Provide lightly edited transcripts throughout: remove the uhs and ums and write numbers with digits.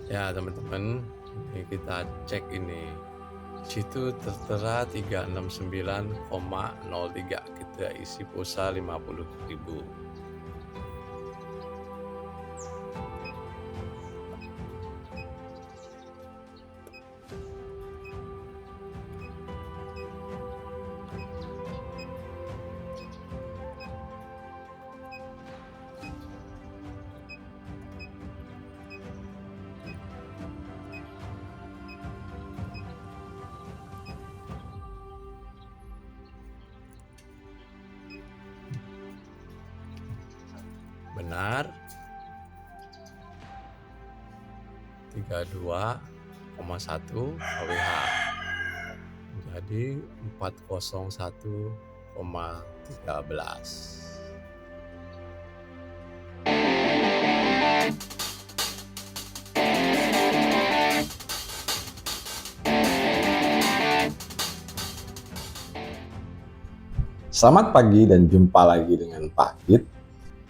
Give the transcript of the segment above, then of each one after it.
Ya teman-teman, ini kita cek ini. Situ tertera 369,03, kita isi pulsa 50.000. Benar, 32,1 kWh. Jadi 401,13. Selamat pagi dan jumpa lagi dengan Pak Git.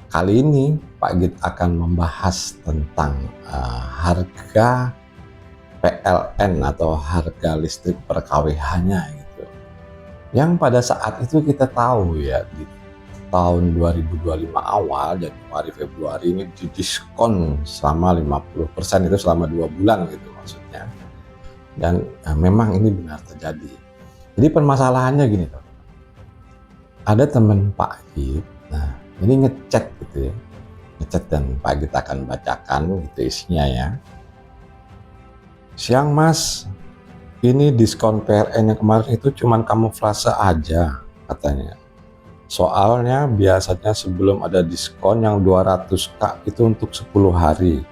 Kali ini Pak Git akan membahas tentang harga PLN atau harga listrik per kWh-nya gitu. Yang pada saat itu kita tahu ya, di tahun 2025 awal, Januari Februari ini didiskon selama 50%, itu selama 2 bulan gitu maksudnya. Dan memang ini benar terjadi. Jadi permasalahannya gini, ada teman Pak Git, nah ini ngechat gitu ya, ngechat dan Pak Git akan bacakan gitu isinya ya. Siang Mas, ini diskon PLN yang kemarin itu cuman kamuflase aja katanya. Soalnya biasanya sebelum ada diskon yang 200k itu untuk 10 hari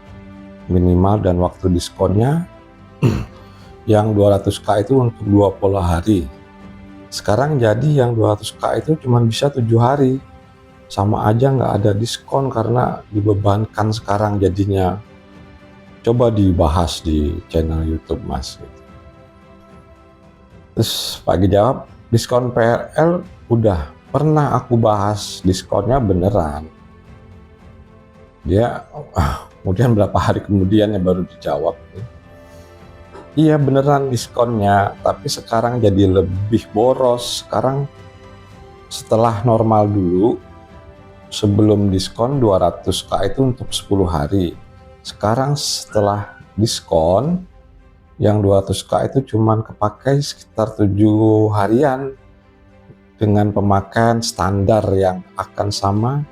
minimal, dan waktu diskonnya yang 200k itu untuk 20 hari. Sekarang jadi yang 200k itu cuma bisa 7 hari. Sama aja nggak ada diskon karena dibebankan sekarang jadinya. Coba dibahas di channel YouTube Mas. Terus Pak jawab, diskon PRL udah pernah aku bahas, diskonnya beneran. Dia kemudian berapa hari kemudian ya baru dijawab, iya beneran diskonnya, tapi sekarang jadi lebih boros. Sekarang setelah normal dulu, sebelum diskon 200k itu untuk 10 hari. Sekarang setelah diskon yang 200k itu cuman kepakai sekitar 7 harian dengan pemakaian standar yang akan sama,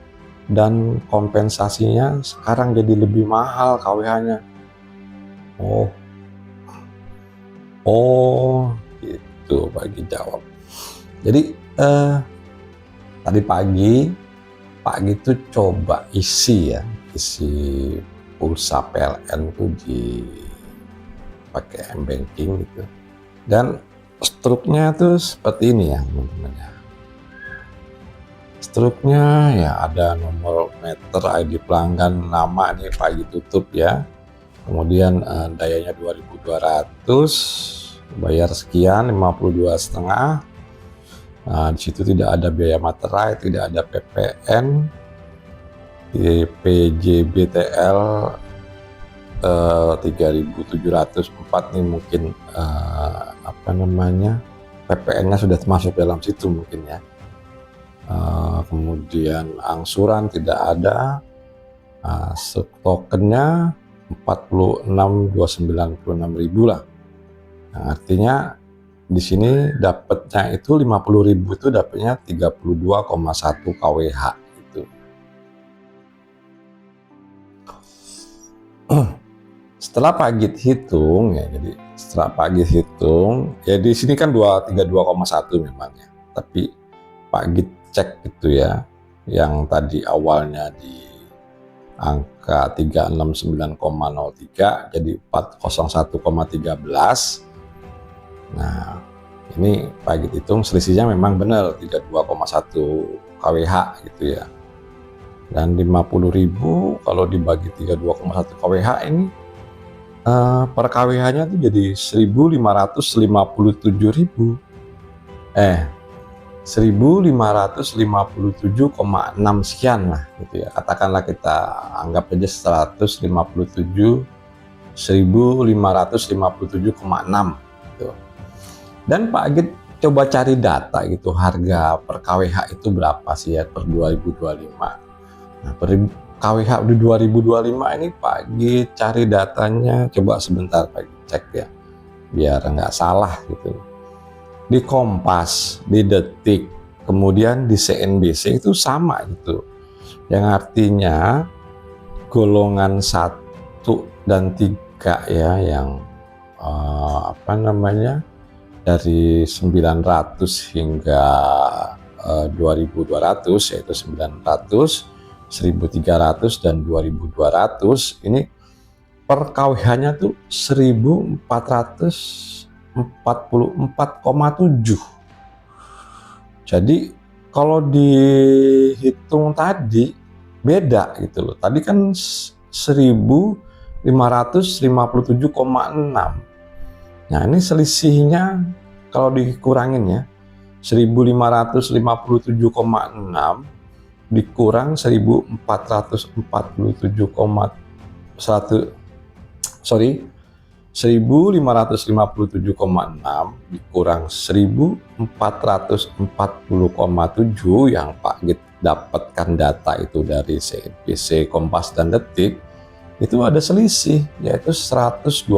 dan kompensasinya sekarang jadi lebih mahal KWH-nya. Oh gitu bagi jawab. Jadi tadi pagi Pak gitu coba isi pulsa PLN tuh di pakai M-Banking gitu, dan struknya tuh seperti ini ya teman-teman ya. Struknya ya ada nomor meter, ID pelanggan, nama nih Pak tutup ya, kemudian dayanya 2200, bayar sekian 52,5. Nah, di situ tidak ada biaya materai, tidak ada PPN, PJBTL 3.704 nih mungkin PPN-nya sudah termasuk dalam situ mungkin ya. Kemudian angsuran tidak ada, tokennya 46.296.000 lah. Nah, artinya di sini dapatnya itu 50.000 itu dapatnya 32,1 kWh gitu. Setelah Pak Git hitung ya, jadi setelah Pak Git hitung ya, di sini kan 32,1 memang ya, tapi Pak Git cek gitu ya, yang tadi awalnya di angka 369,03 jadi 401,13. Nah ini Pak Git hitung selisihnya memang benar 32,1 kWh gitu ya, dan 50.000 kalau dibagi 32,1 kWh ini per kWh-nya itu jadi 1.557.000. 1.557,6 sekian lah gitu ya. Katakanlah kita anggap aja 157 1.557,6 gitu. Dan Pak Agit coba cari data gitu, harga per KWH itu berapa sih ya per 2025. Nah, per KWH di 2025 ini Pak Agit cari datanya, coba sebentar Pak Agit cek ya, biar nggak salah gitu. Di Kompas, di Detik, kemudian di CNBC itu sama gitu. Yang artinya golongan 1 dan 3 ya, yang dari 900 hingga 2.200, yaitu 900, 1.300 dan 2.200, ini per KWH-nya tuh 1.444,7. Jadi kalau dihitung tadi beda gitu loh. Tadi kan 1.557,6. Nah, ini selisihnya kalau dikurangin ya, 1.557,6 dikurang 1.557,6 dikurang 1.440,7 yang Pak Git dapatkan data itu dari CNBC, Kompas, dan Detik, itu ada selisih yaitu 112,9,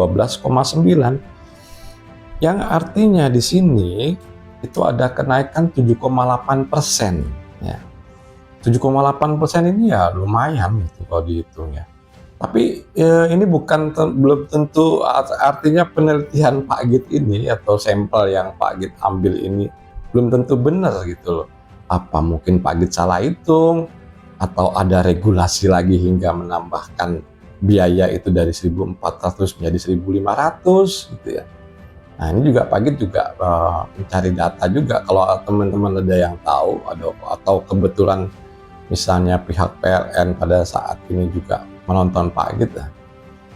yang artinya di sini itu ada kenaikan 7,8% ya. 7,8% ini ya lumayan gitu kalau dihitung ya. Tapi ini belum tentu artinya penelitian Pak Git ini atau sampel yang Pak Git ambil ini belum tentu benar gitu loh. Apa mungkin Pak Git salah hitung, atau ada regulasi lagi hingga menambahkan biaya itu dari 1.400 menjadi 1.500 gitu ya. Nah, ini juga Pak Git juga mencari data juga. Kalau teman-teman ada yang tahu atau kebetulan misalnya pihak PLN pada saat ini juga menonton Pak Git,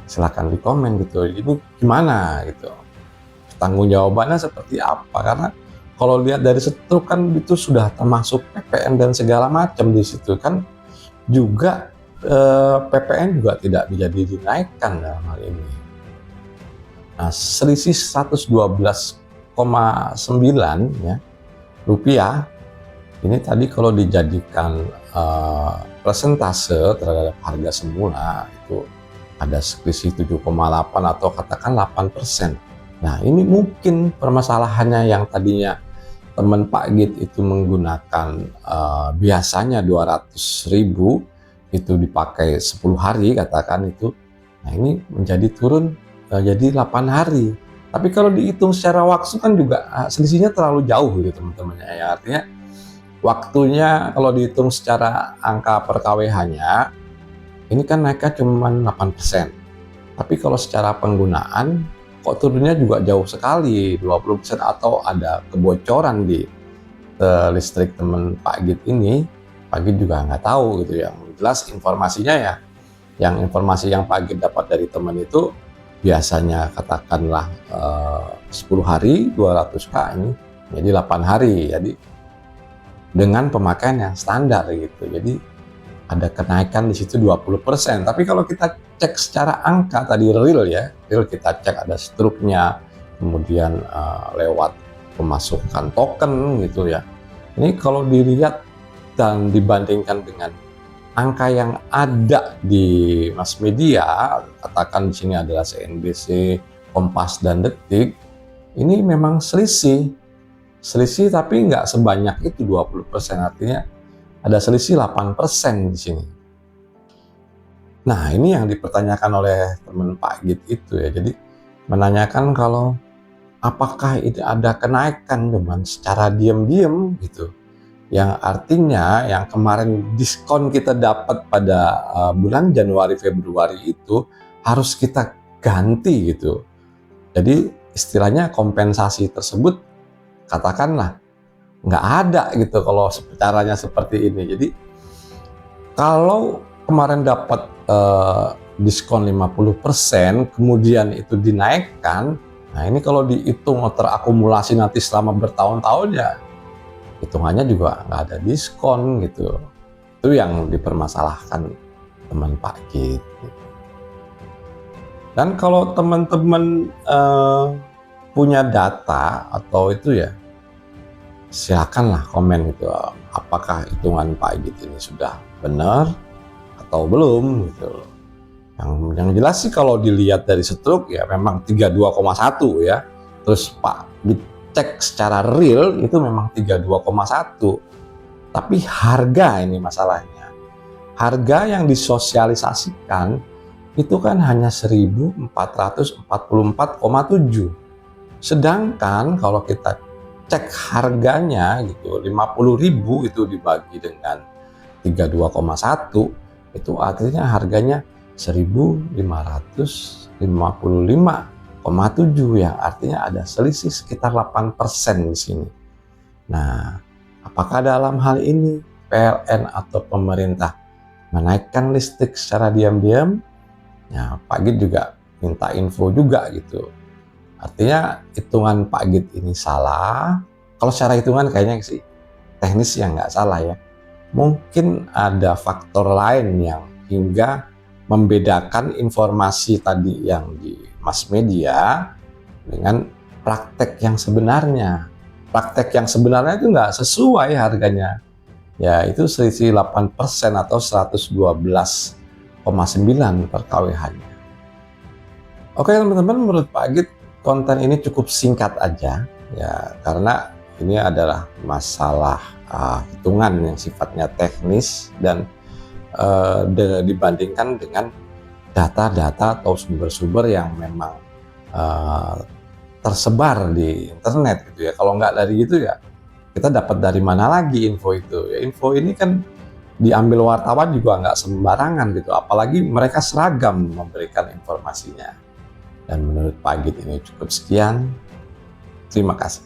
silakan di komen gitu. Itu gimana gitu, tanggung jawabannya seperti apa? Karena kalau lihat dari situ kan itu sudah termasuk PPN dan segala macam di situ kan, juga PPN juga tidak menjadi dinaikkan dalam hal ini. Nah, selisih 112,9 ya rupiah ini tadi kalau dijadikan persentase terhadap harga semula itu ada selisih 7,8 atau katakan 8%. Nah, ini mungkin permasalahannya yang tadinya teman Pak Git itu menggunakan biasanya 200.000 itu dipakai 10 hari katakan itu. Nah, ini menjadi turun jadi 8 hari. Tapi kalau dihitung secara waktu kan juga selisihnya terlalu jauh gitu teman-teman ya. Artinya waktunya kalau dihitung secara angka per KWH-nya ini kan naiknya cuma 8%. Tapi kalau secara penggunaan kok turunnya juga jauh sekali, 20%, atau ada kebocoran di listrik teman Pak Git ini. Pak Git juga nggak tahu gitu ya. Jelas informasinya ya, yang informasi yang Pak Git dapat dari teman itu biasanya katakanlah 10 hari 200K, ini jadi 8 hari, jadi dengan pemakaian yang standar gitu. Jadi ada kenaikan di situ 20%. Tapi kalau kita cek secara angka tadi real ya, real kita cek ada struknya, kemudian lewat pemasukan token gitu ya. Ini kalau dilihat dan dibandingkan dengan angka yang ada di mass media, katakan di sini adalah CNBC, Kompas, dan Detik, ini memang selisih tapi nggak sebanyak itu 20%, artinya ada selisih 8% di sini. Nah, ini yang dipertanyakan oleh teman Pak Git itu ya. Jadi menanyakan kalau apakah itu ada kenaikan cuman secara diam-diam gitu. Yang artinya yang kemarin diskon kita dapat pada bulan Januari Februari itu harus kita ganti gitu. Jadi istilahnya kompensasi tersebut katakanlah nggak ada gitu kalau caranya seperti ini. Jadi kalau kemarin dapat diskon 50% kemudian itu dinaikkan, nah ini kalau dihitung terakumulasi nanti selama bertahun-tahun ya hitungannya juga nggak ada diskon gitu. Itu yang dipermasalahkan teman Pak Git. Dan kalau teman-teman punya data atau itu ya, silakanlah komen gitu, apakah hitungan Pak Agit ini sudah benar atau belum gitu loh. Yang jelas sih kalau dilihat dari stroke ya memang 32,1 ya. Terus Pak Agit cek secara real itu memang 32,1. Tapi harga ini masalahnya. Harga yang disosialisasikan itu kan hanya 1.444,7. Sedangkan kalau kita cek harganya gitu 50.000 itu dibagi dengan 32,1 itu artinya harganya 1.555,7 yang artinya ada selisih sekitar 8% di sini. Nah, apakah dalam hal ini PLN atau pemerintah menaikkan listrik secara diam-diam? Ya, Pak Agit juga minta info juga gitu. Artinya hitungan Pak Agit ini salah. Kalau secara hitungan kayaknya sih teknis yang nggak salah ya. Mungkin ada faktor lain yang hingga membedakan informasi tadi yang di mass media dengan praktek yang sebenarnya. Praktek yang sebenarnya itu nggak sesuai harganya. Ya itu selisih 8% atau 112,9 per kWh-nya. Oke teman-teman, menurut Pak Agit konten ini cukup singkat aja ya, karena ini adalah masalah hitungan yang sifatnya teknis dan dibandingkan dengan data-data atau sumber-sumber yang memang tersebar di internet gitu ya. Kalau nggak dari itu ya kita dapat dari mana lagi info itu ya. Info ini kan diambil wartawan juga nggak sembarangan gitu, apalagi mereka seragam memberikan informasinya. Dan menurut Pak Agit ini cukup sekian. Terima kasih.